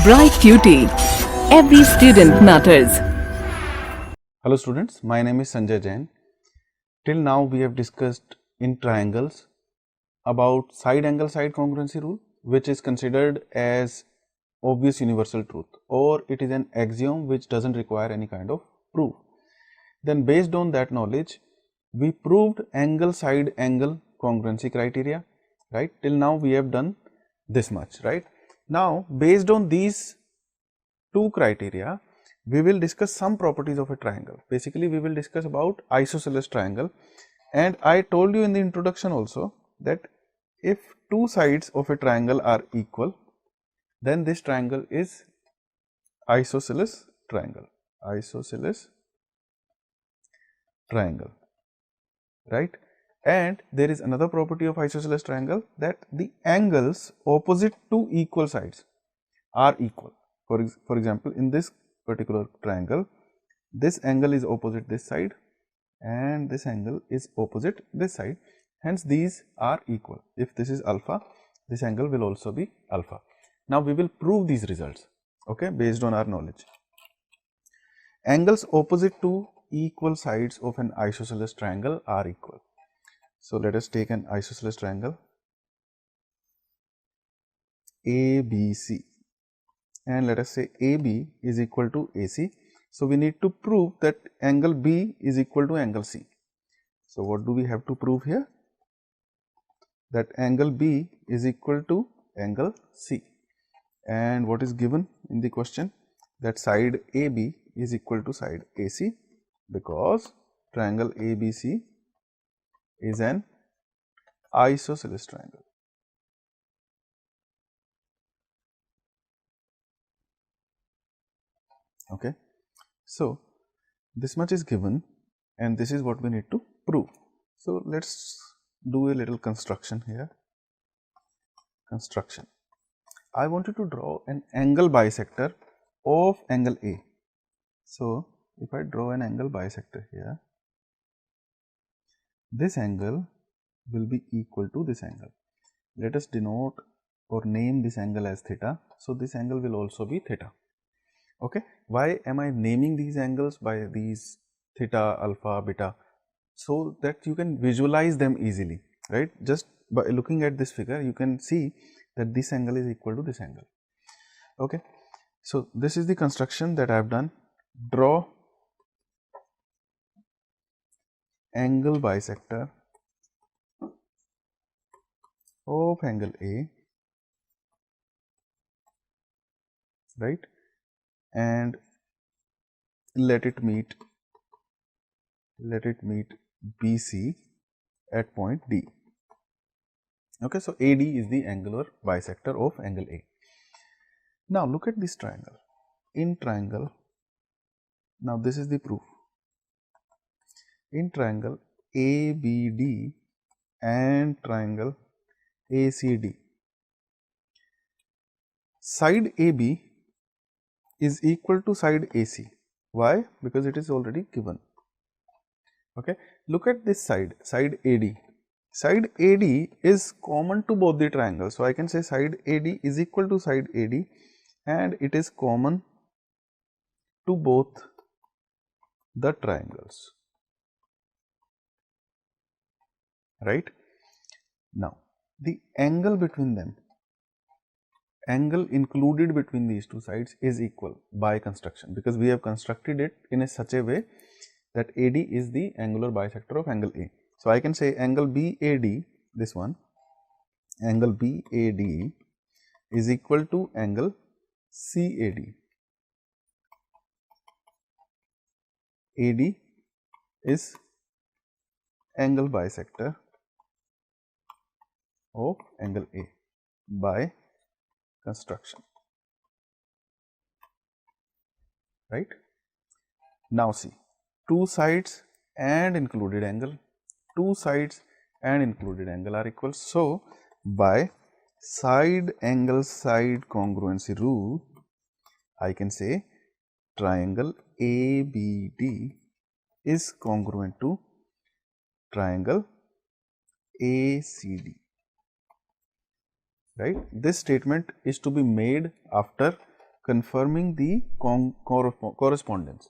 Bright QT. Every student matters. Hello students, my name is Sanjay Jain. Till now we have discussed in triangles about side angle side congruency rule, which is considered as obvious universal truth, or it is an axiom which doesn't require any kind of proof. Then based on that knowledge, we proved angle side angle congruency criteria, right? Till now we have done this much, right? Now based on these two criteria, we will discuss some properties of a triangle. Basically we will discuss about isosceles triangle, and I told you in the introduction also that if two sides of a triangle are equal, then this triangle is isosceles triangle, right? And there is another property of isosceles triangle, that the angles opposite to equal sides are equal. For example, in this particular triangle, this angle is opposite this side and this angle is opposite this side, hence these are equal. If this is alpha, this angle will also be alpha. Now we will prove these results, okay, based on our knowledge. Angles opposite to equal sides of an isosceles triangle are equal. So let us take an isosceles triangle ABC, and let us say AB is equal to AC. So we need to prove that angle B is equal to angle C. So what do we have to prove here? That angle B is equal to angle C. And what is given in the question? That side AB is equal to side AC, because triangle ABC is an isosceles triangle. Okay, so this much is given and this is what we need to prove. So let's do a little construction here. Construction. I wanted to draw an angle bisector of angle A. So if I draw an angle bisector here, this angle will be equal to this angle. Let us denote or name this angle as theta. So this angle will also be theta. Okay, why am I naming these angles by these theta, alpha, beta? So that you can visualize them easily, right? Just by looking at this figure, you can see that this angle is equal to this angle. Okay, so this is the construction that I have done. Draw angle bisector of angle A, right? And let it meet BC at point D. Okay, so AD is the angular bisector of angle A. Now look at this triangle. In triangle, now this is the proof. In triangle ABD and triangle ACD, side AB is equal to side AC. Why? Because it is already given. Okay, look at this side, side AD. Side AD is common to both the triangles. So I can say side AD is equal to side AD, and it is common to both the triangles, right? Now the angle between them, angle included between these two sides is equal by construction, because we have constructed it in such a way that AD is the angular bisector of angle A. So I can say angle BAD, this one, angle BAD is equal to angle CAD. AD is angle bisector of angle A by construction, right? Now see, two sides and included angle, two sides and included angle are equal. So by side angle side congruency rule, I can say triangle ABD is congruent to triangle ACD, right? This statement is to be made after confirming the correspondence.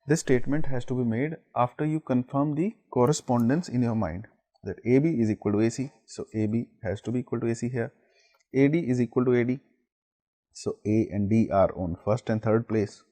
This statement has to be made after you confirm the correspondence in your mind, that AB is equal to AC. So, AB has to be equal to AC here. AD is equal to AD. So, A and D are on first and third place,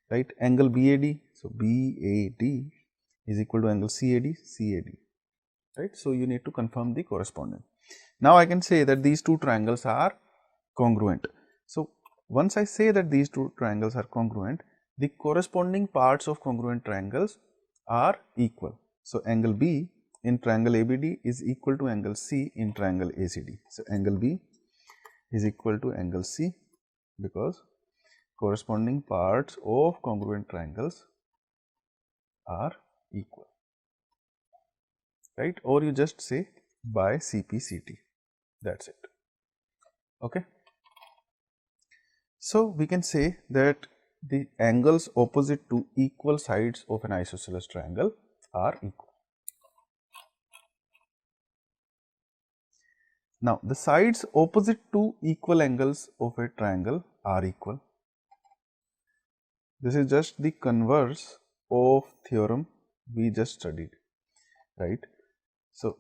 right. Angle BAD. So, BAD is equal to angle CAD, CAD, right. So, you need to confirm the correspondence. Now, I can say that these two triangles are congruent. So, once I say that these two triangles are congruent, the corresponding parts of congruent triangles are equal. So, angle B in triangle ABD is equal to angle C in triangle ACD. So, angle B is equal to angle C because corresponding parts of congruent triangles are equal, right, or you just say by CPCT, that is it. Okay. So, we can say that the angles opposite to equal sides of an isosceles triangle are equal. Now, the sides opposite to equal angles of a triangle are equal. This is just the converse of theorem we just studied, right. So,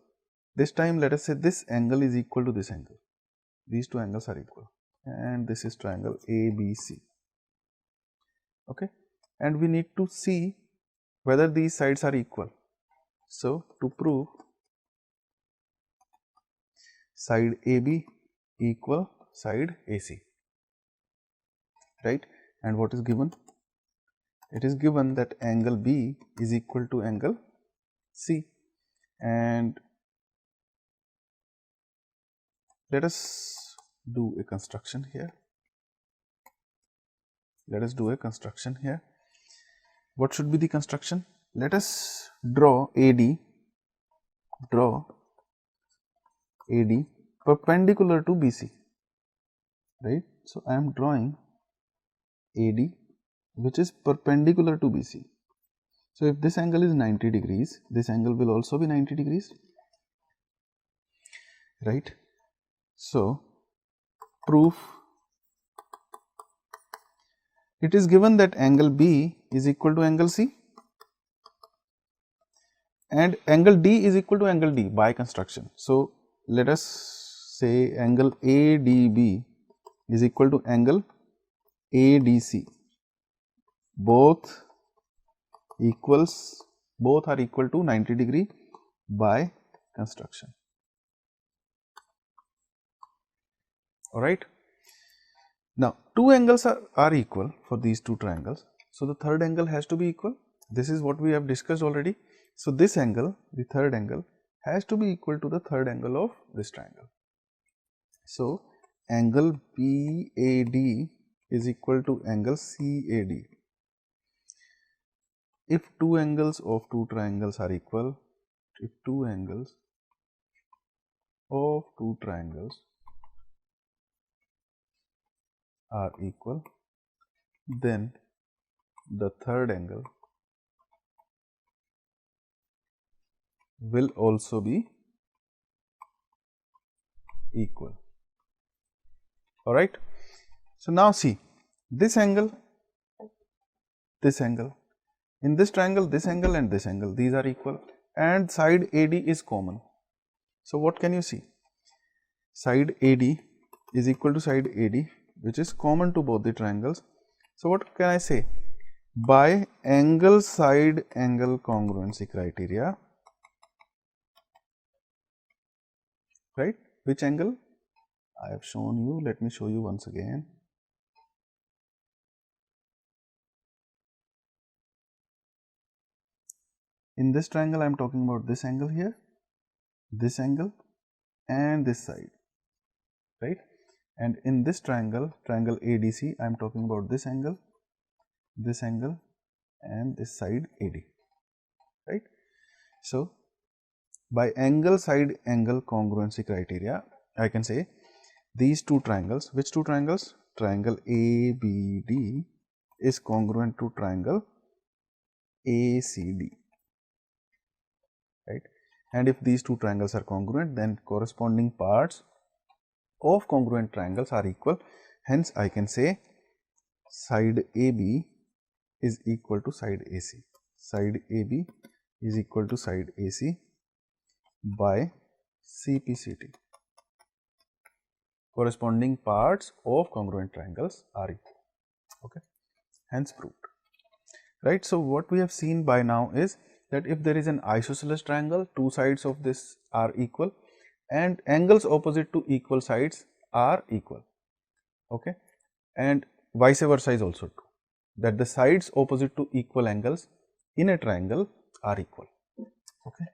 this time let us say this angle is equal to this angle. These two angles are equal and this is triangle ABC. Okay, and we need to see whether these sides are equal. So, to prove side AB equal side AC, right, and what is given? It is given that angle B is equal to angle C, and let us do a construction here. Let us do a construction here. What should be the construction? Let us draw AD perpendicular to BC, right. So, I am drawing AD which is perpendicular to BC. So, if this angle is 90 degrees, this angle will also be 90 degrees, right. So, proof, it is given that angle B is equal to angle C and angle D is equal to angle D by construction. So, let us say angle ADB is equal to angle ADC, both are equal to 90 degree by construction, alright. Now, two angles are equal for these two triangles. So, the third angle has to be equal. This is what we have discussed already. So, this angle, the third angle has to be equal to the third angle of this triangle. So, angle BAD is equal to angle CAD. If two angles of two triangles are equal, if two angles of two triangles are equal, then the third angle will also be equal, alright. So, now see this angle, in this triangle this angle and this angle, these are equal and side AD is common. So, what can you see? Side AD is equal to side AD, which is common to both the triangles. So, what can I say? By angle side angle congruency criteria, right, which angle I have shown you, let me show you once again. In this triangle I am talking about this angle here, this angle and this side, right, and in this triangle ADC I am talking about this angle and this side AD, right. So, by angle side angle congruency criteria I can say these two triangles, which two triangles? Triangle ABD is congruent to triangle ACD, right, and if these two triangles are congruent, then corresponding parts of congruent triangles are equal. Hence, I can say side AB is equal to side AC. Side AB is equal to side AC by CPCT. Corresponding parts of congruent triangles are equal. Okay, hence proved. Right. So, what we have seen by now is that if there is an isosceles triangle, two sides of this are equal and angles opposite to equal sides are equal. Okay, and vice versa is also true, that the sides opposite to equal angles in a triangle are equal. Okay.